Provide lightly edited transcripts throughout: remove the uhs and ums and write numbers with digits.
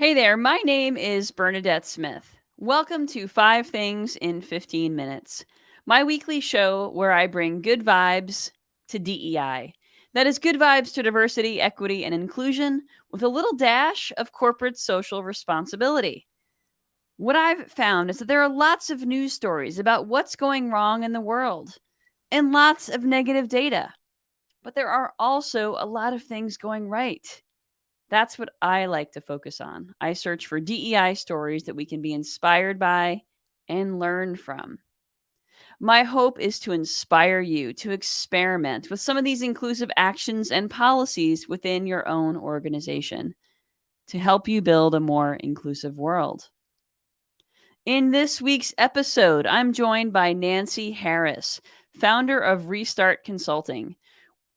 Hey there, my name is Bernadette Smith. Welcome to 5 Things in 15 Minutes, my weekly show where I bring good vibes to DEI. That is good vibes to diversity, equity, and inclusion with a little dash of corporate social responsibility. What I've found is that there are lots of news stories about what's going wrong in the world and lots of negative data, but there are also a lot of things going right. That's what I like to focus on. I search for DEI stories that we can be inspired by and learn from. My hope is to inspire you to experiment with some of these inclusive actions and policies within your own organization to help you build a more inclusive world. In this week's episode, I'm joined by Nancy Harris, founder of Restart Consulting.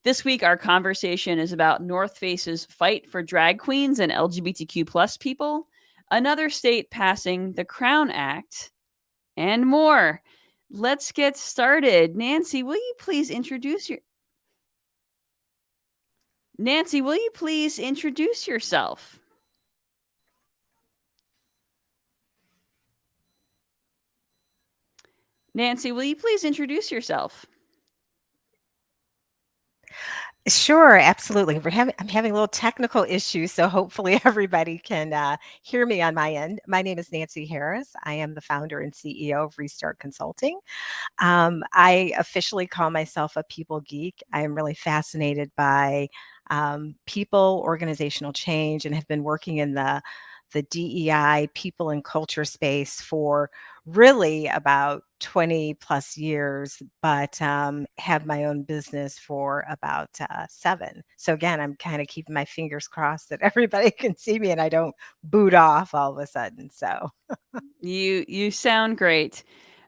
This week, our conversation is about North Face's fight for drag queens and LGBTQ plus people, another state passing the Crown Act, and more. Let's get started. Nancy, will you please introduce yourself? Nancy, will you please introduce yourself? Sure, absolutely. I'm having a little technical issues, so hopefully everybody can hear me on my end. My name is Nancy Harris. I am the founder and CEO of Restart Consulting. I officially call myself a people geek. I am really fascinated by people, organizational change, and have been working in the DEI people and culture space for really about 20 plus years, but have my own business for about 7. So again, I'm kind of keeping my fingers crossed that everybody can see me and I don't boot off all of a sudden. So You sound great.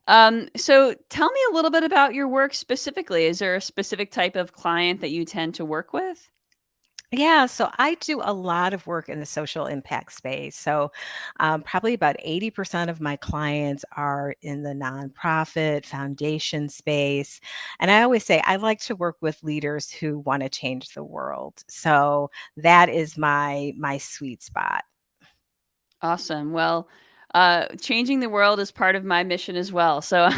So tell me a little bit about your work specifically. Is there a specific type of client that you tend to work with? yeah, so I do a lot of work in the social impact space. So, probably about 80% of my clients are in the nonprofit foundation space. And I always say I like to work with leaders who want to change the world. So that is my sweet spot. Awesome. Well, changing the world is part of my mission as well. So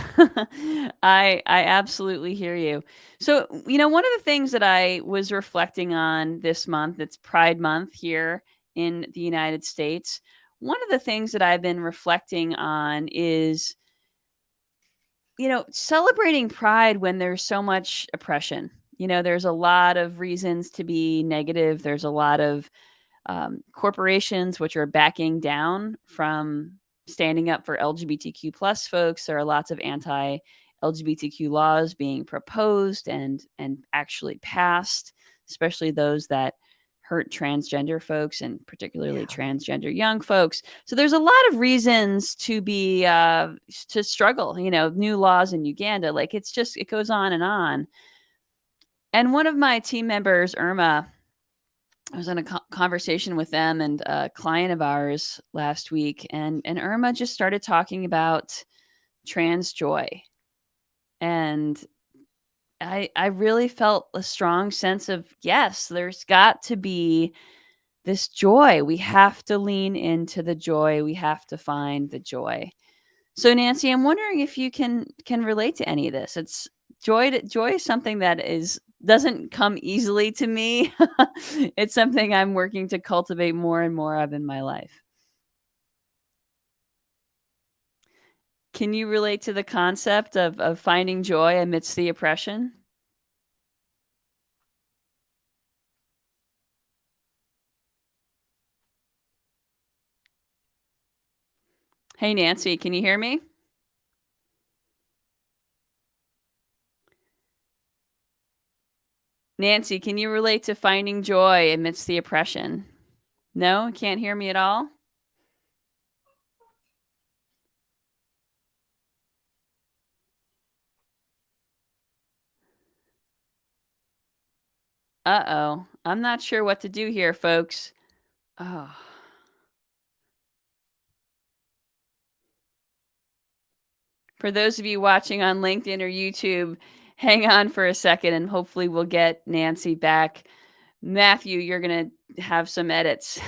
I absolutely hear you. So, one of the things that I was reflecting on this month, it's Pride Month here in the United States. One of the things that I've been reflecting on is, celebrating pride when there's so much oppression. There's a lot of reasons to be negative. There's a lot of corporations which are backing down from standing up for LGBTQ plus folks. There are lots of anti LGBTQ laws being proposed and actually passed, especially those that hurt transgender folks and particularly Yeah. transgender young folks. So there's a lot of reasons to be to struggle. New laws in Uganda, like it goes on and on. And one of my team members, Irma, I was in a conversation with them and a client of ours last week, and Irma just started talking about trans joy, and I really felt a strong sense of yes, there's got to be this joy. We have to lean into the joy. We have to find the joy. So Nancy, I'm wondering if you can relate to any of this. It's joy is something that is doesn't come easily to me. It's something I'm working to cultivate more and more of in my life. Can you relate to the concept of finding joy amidst the oppression? Hey Nancy, can you hear me? Nancy, can you relate to finding joy amidst the oppression? No, can't hear me at all? Uh-oh. I'm not sure what to do here, folks. Oh. For those of you watching on LinkedIn or YouTube, hang on for a second and hopefully we'll get Nancy back. Matthew, you're going to have some edits.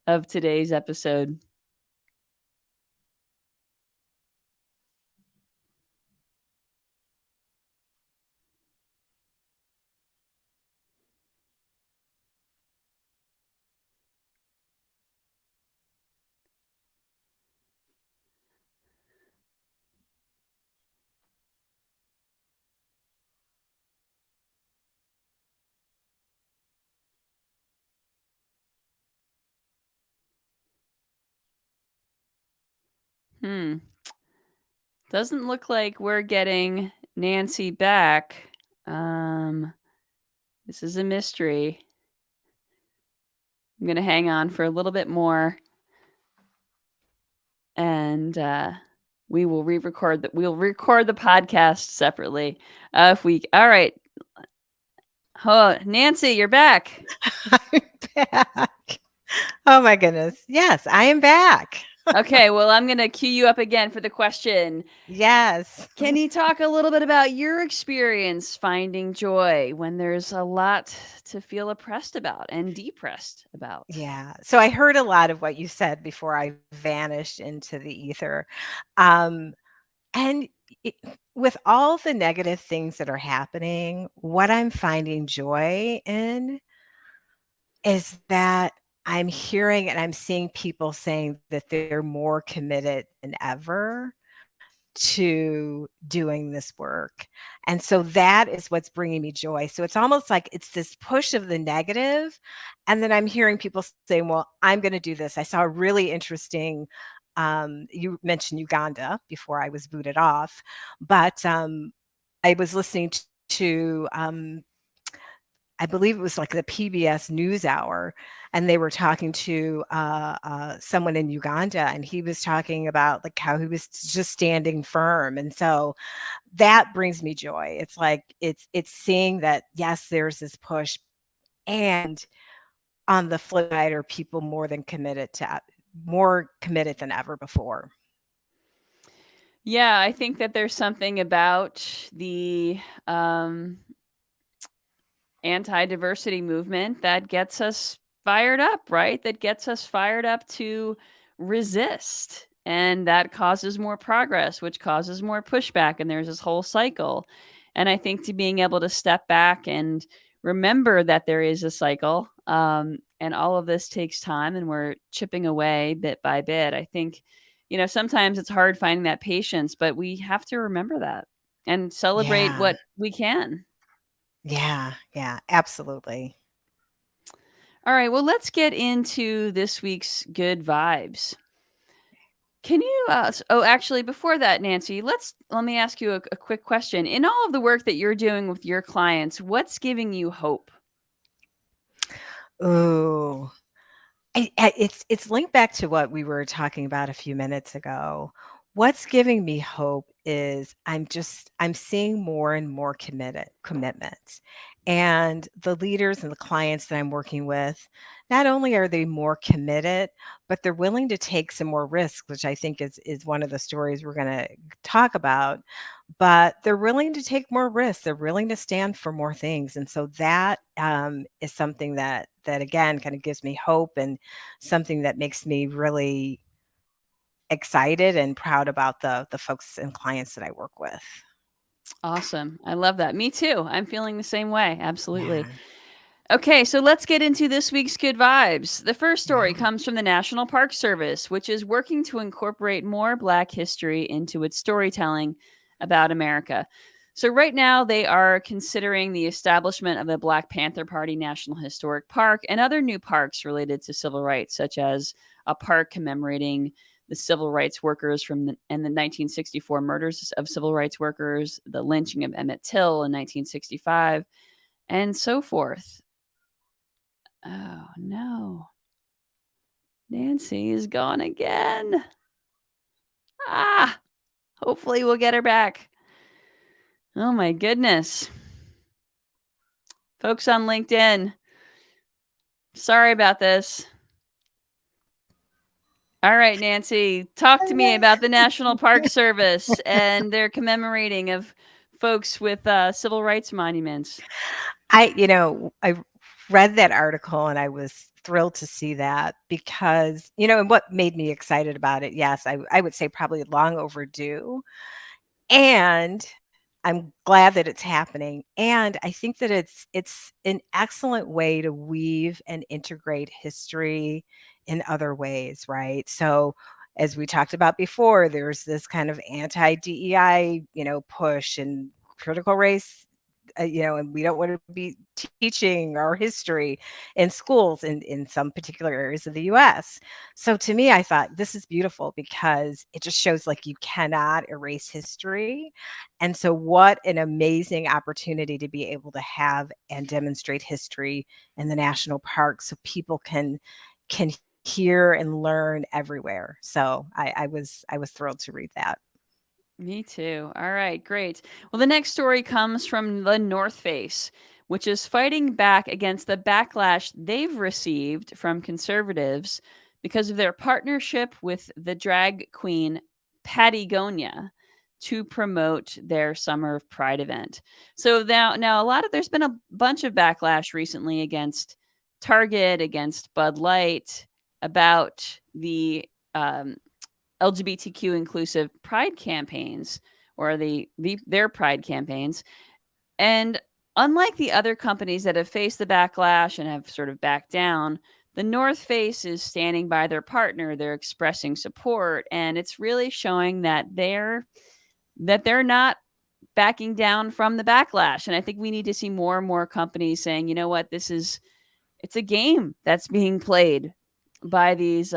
of today's episode. Hmm. Doesn't look like we're getting Nancy back. Um, this is a mystery. I'm gonna hang on for a little bit more, and we will re-record that. We'll record the podcast separately. If we, all right. Oh, Nancy, you're back. I'm back. Oh my goodness. Yes, I am back. Okay, well, I'm gonna cue you up again for the question. Yes. Can you talk a little bit about your experience finding joy when there's a lot to feel oppressed about and depressed about? Yeah. So I heard a lot of what you said before I vanished into the ether. Um, and it, with all the negative things that are happening, what I'm finding joy in is that I'm hearing and I'm seeing people saying that they're more committed than ever to doing this work. And so that is what's bringing me joy. So it's almost like it's this push of the negative, and then I'm hearing people saying, well, I'm going to do this. I saw a really interesting you mentioned Uganda before I was booted off, but I was listening to I believe it was like the PBS NewsHour, and they were talking to someone in Uganda, and he was talking about like how he was just standing firm, and so that brings me joy. It's like it's seeing that yes, there's this push, and on the flip side, are people more committed than ever before. Yeah, I think that there's something about the um, anti-diversity movement that gets us fired up, right? That gets us fired up to resist. And that causes more progress, which causes more pushback. And there's this whole cycle. And I think to being able to step back and remember that there is a cycle, and all of this takes time and we're chipping away bit by bit. I think, sometimes it's hard finding that patience, but we have to remember that and celebrate Yeah, what we can. yeah, absolutely. All right, well, let's get into this week's good vibes. Can you? Oh, actually, before that, Nancy, let me ask you a quick question. In all of the work that you're doing with your clients, what's giving you hope? Ooh. It's linked back to what we were talking about a few minutes ago. What's giving me hope is I'm seeing more and more commitments. And the leaders and the clients that I'm working with, not only are they more committed, but they're willing to take some more risks, which I think is one of the stories we're going to talk about. But they're willing to take more risks. They're willing to stand for more things, and so that is something that again kind of gives me hope and something that makes me really excited and proud about the folks and clients that I work with. Awesome. I love that. Me too. I'm feeling the same way. Absolutely. Yeah, Okay, so let's get into this week's good vibes. The first story yeah. comes from the National Park Service, which is working to incorporate more Black history into its storytelling about America. So, right now, they are considering the establishment of the Black Panther Party National Historic Park and other new parks related to civil rights, such as a park commemorating the civil rights workers and the 1964 murders of civil rights workers, the lynching of Emmett Till in 1965, and so forth. Oh no. Nancy is gone again. Ah, hopefully we'll get her back. Oh my goodness. Folks on LinkedIn, sorry about this. All right, Nancy, talk to me about the National Park Service and their commemorating of folks with civil rights monuments. I read that article and I was thrilled to see that because, and what made me excited about it, yes, I would say probably long overdue. And I'm glad that it's happening. And I think that it's an excellent way to weave and integrate history in other ways, right? So as we talked about before, there's this kind of anti-DEI, push and critical race, and we don't want to be teaching our history in schools in some particular areas of the US. So to me, I thought this is beautiful because it just shows like you cannot erase history. And so what an amazing opportunity to be able to have and demonstrate history in the national park so people can hear and learn everywhere. So I was thrilled to read that. Me too. All right, great. Well, the next story comes from the North Face, which is fighting back against the backlash they've received from conservatives because of their partnership with the drag queen Patagonia to promote their Summer of Pride event. So now there's been a bunch of backlash recently against Target, against Bud Light, about the LGBTQ inclusive pride campaigns, or their pride campaigns. And unlike the other companies that have faced the backlash and have sort of backed down, the North Face is standing by their partner. They're expressing support, and it's really showing that they're not backing down from the backlash. And I think we need to see more and more companies saying, you know what, it's a game that's being played by these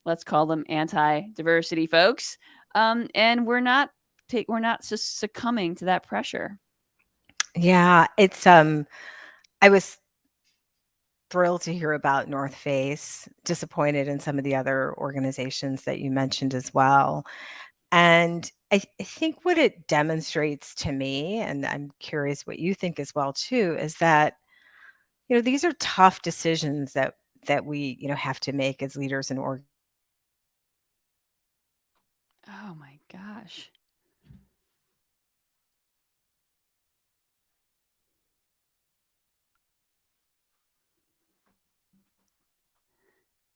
let's call them anti-diversity folks, and we're not just succumbing to that pressure. Yeah, I was thrilled to hear about North Face, disappointed in some of the other organizations that you mentioned as well. And I think what it demonstrates to me, and I'm curious what you think as well too, is that, these are tough decisions that we, have to make as leaders and Oh my gosh,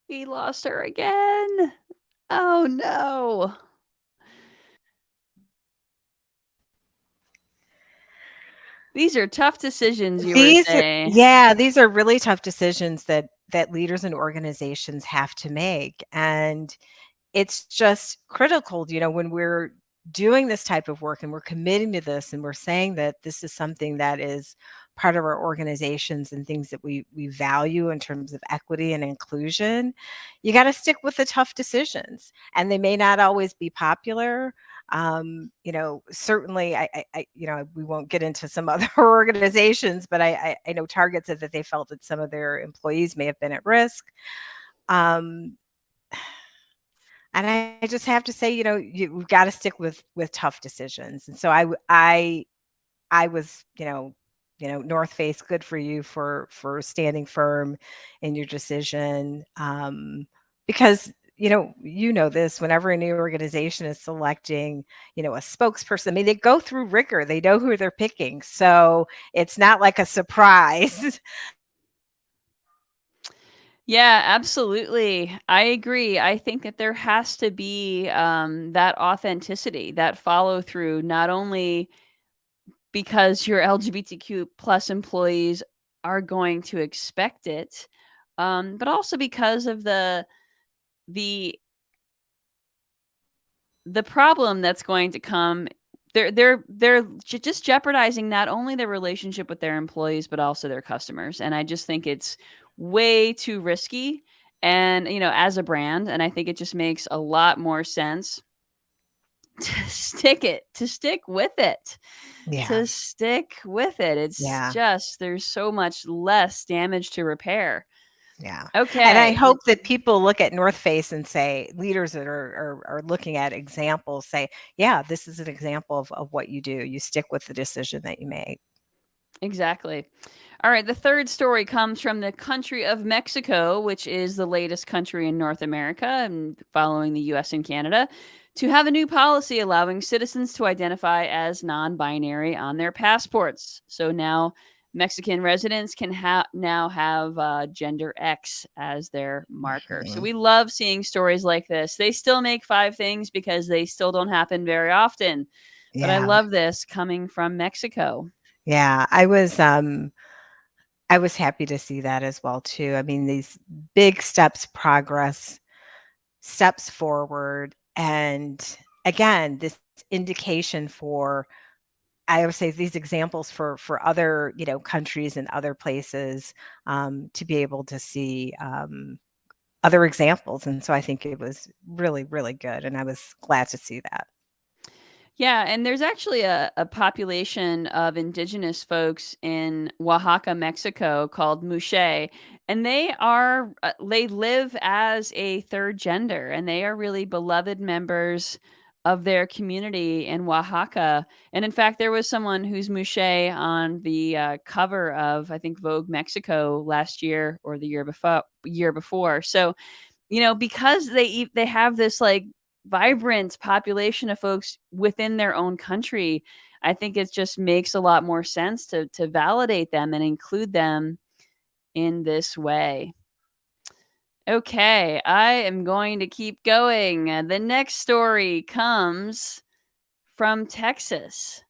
we lost her again. Oh no, these are tough decisions, you were saying. these are really tough decisions that leaders and organizations have to make. And it's just critical, when we're doing this type of work and we're committing to this and we're saying that this is something that is part of our organizations and things that we value in terms of equity and inclusion, you got to stick with the tough decisions. And they may not always be popular. Certainly we won't get into some other organizations, but I know Target said that they felt that some of their employees may have been at risk. Um, and I just have to say, we've got to stick with tough decisions. And so I was, North Face, good for you for standing firm in your decision. Because this, whenever a new organization is selecting, a spokesperson, I mean, they go through rigor. They know who they're picking. So it's not like a surprise. Yeah, absolutely. I agree. I think that there has to be that authenticity, that follow through, not only because your LGBTQ plus employees are going to expect it, but also because of the the problem that's going to come. They're just jeopardizing not only their relationship with their employees but also their customers, and I just think it's way too risky. And as a brand, and I think it just makes a lot more sense to stick with it, Yeah. It's Yeah. just there's so much less damage to repair. Yeah, and I Okay. hope that people look at North Face and say leaders that are looking at examples say, "Yeah, this is an example of what you do. You stick with the decision that you make." Exactly. All right. The third story comes from the country of Mexico, which is the latest country in North America and following the US and Canada, to have a new policy allowing citizens to identify as non binary on their passports. So now Mexican residents can now have gender X as their marker. So Mhm. we love seeing stories like this. They still make five things because they still don't happen very often. But I Yeah. love this coming from Mexico. Yeah. I was happy to see that as well too. I mean, these big steps forward, and again, this indication for, I would say, these examples for other, countries and other places, to be able to see, other examples, and so I think it was really, really good, and I was glad to see that. Yeah, and there's actually a population of indigenous folks in Oaxaca, Mexico called Muxe, and they live as a third gender, and they are really beloved members of their community in Oaxaca. And in fact, there was someone who's Muxe on the cover of, I think, Vogue Mexico last year or the year before. So because they have this like vibrant population of folks within their own country, I think it just makes a lot more sense to validate them and include them in this way. Okay, I am going to keep going. The next story comes from Texas,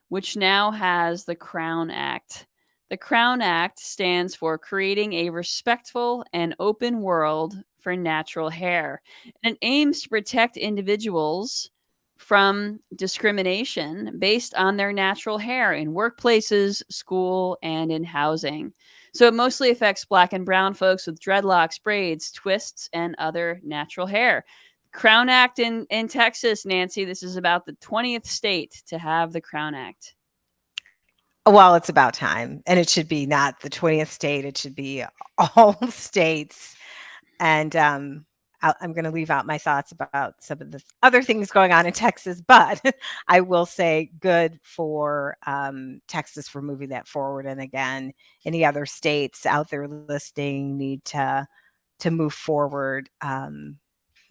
which now has the Crown Act. The Crown Act stands for Creating a Respectful and Open World for Natural Hair, and it aims to protect individuals from discrimination based on their natural hair in workplaces, school, and in housing. So it mostly affects black and brown folks with dreadlocks, braids, twists, and other natural hair. Crown Act in Texas, Nancy. This is about the 20th state to have the Crown Act. Well, it's about time, and it should be not the 20th state, it should be all states, and, I'm gonna leave out my thoughts about some of the other things going on in Texas, but I will say good for, Texas for moving that forward, and again, any other states out there listening need to move forward,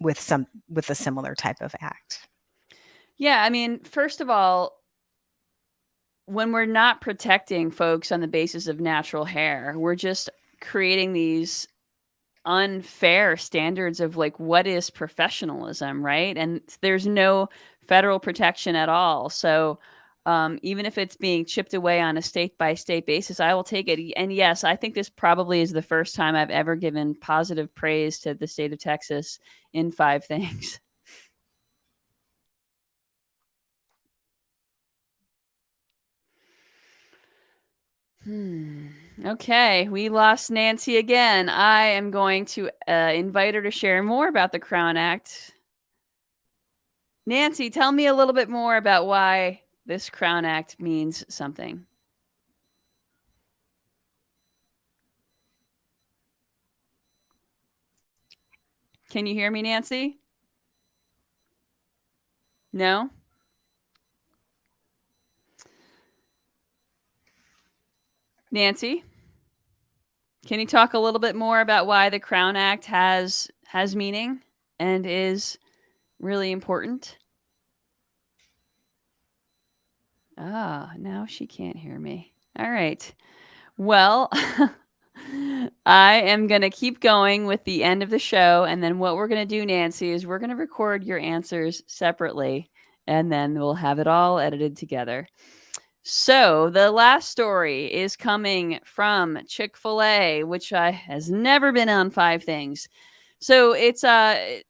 with a similar type of act. Yeah, I mean, first of all, when we're not protecting folks on the basis of natural hair, we're just creating these unfair standards of like what is professionalism, right? And there's no federal protection at all. So even if it's being chipped away on a state by state basis, I will take it. And yes, I think this probably is the first time I've ever given positive praise to the state of Texas in five things. Hmm. Okay, we lost Nancy again. I am going to invite her to share more about the Crown Act. Nancy, tell me a little bit more about why this Crown Act means something. Can you hear me, Nancy? No? Nancy, can you talk a little bit more about why the Crown Act has meaning and is really important? Ah, now she can't hear me. All right. Well, I am going to keep going with the end of the show. And then what we're going to do, Nancy, is we're going to record your answers separately. And then we'll have it all edited together. So the last story is coming from Chick-fil-A, which has never been on Five Things. So it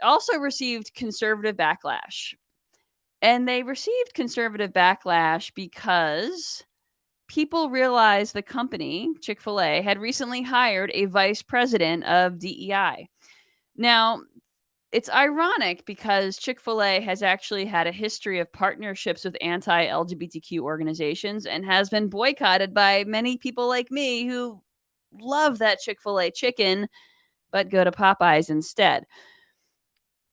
also received conservative backlash. And they received conservative backlash because people realized the company, Chick-fil-A, had recently hired a vice president of DEI. Now, it's ironic because Chick-fil-A has actually had a history of partnerships with anti-LGBTQ organizations and has been boycotted by many people like me who love that Chick-fil-A chicken but go to Popeyes instead.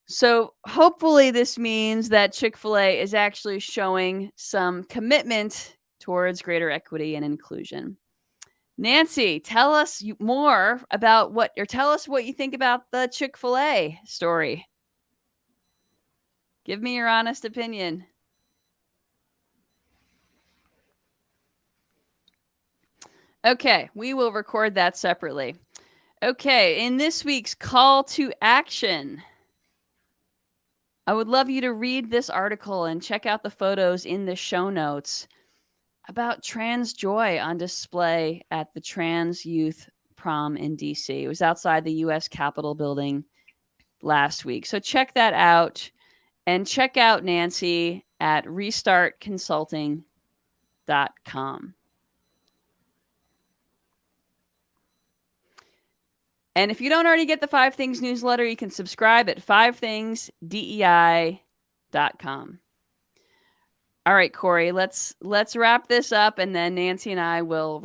So, hopefully this means that Chick-fil-A is actually showing some commitment towards greater equity and inclusion. Nancy, tell us more about tell us what you think about the Chick-fil-A story. Give me your honest opinion. Okay, we will record that separately. Okay, in this week's call to action, I would love you to read this article and check out the photos in the show notes about trans joy on display at the Trans Youth Prom in DC. It was outside the US Capitol building last week. So check that out, and check out Nancy at restartconsulting.com. And if you don't already get the 5 Things newsletter, you can subscribe at 5thingsdei.com. All right, Corey, let's wrap this up, and then Nancy and I will